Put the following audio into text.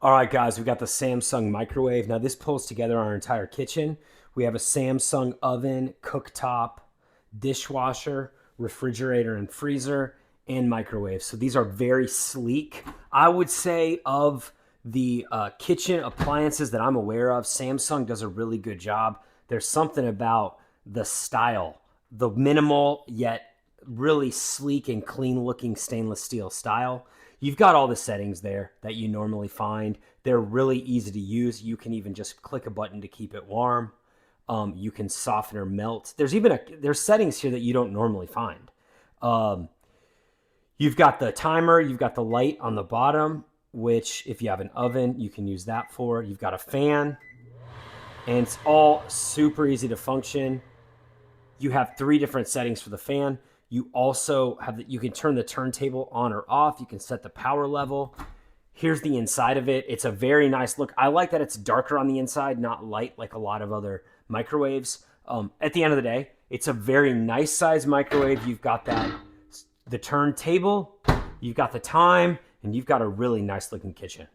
All right, guys, we got the Samsung microwave. Now, this pulls together our entire kitchen. We have a Samsung oven, cooktop, dishwasher, refrigerator and freezer, and microwave. So these are very sleek. I would say of the kitchen appliances that I'm aware of, Samsung does a really good job. There's something about the style, the minimal yet really sleek and clean looking stainless steel style. You've got all the settings there that you normally find. They're really easy to use. You can even just click a button to keep it warm. You can soften or melt. There's settings here that you don't normally find. You've got the timer. You've got the light on the bottom, which if you have an oven, you can use that for. You've got a fan, and it's all super easy to function. You have 3 different settings for the fan. You also have you can turn the turntable on or off. You can set the power level. Here's the inside of it. It's a very nice look. I like that it's darker on the inside, not light like a lot of other microwaves. At the end of the day, it's a very nice size microwave. You've got the turntable, you've got the time, and you've got a really nice looking kitchen.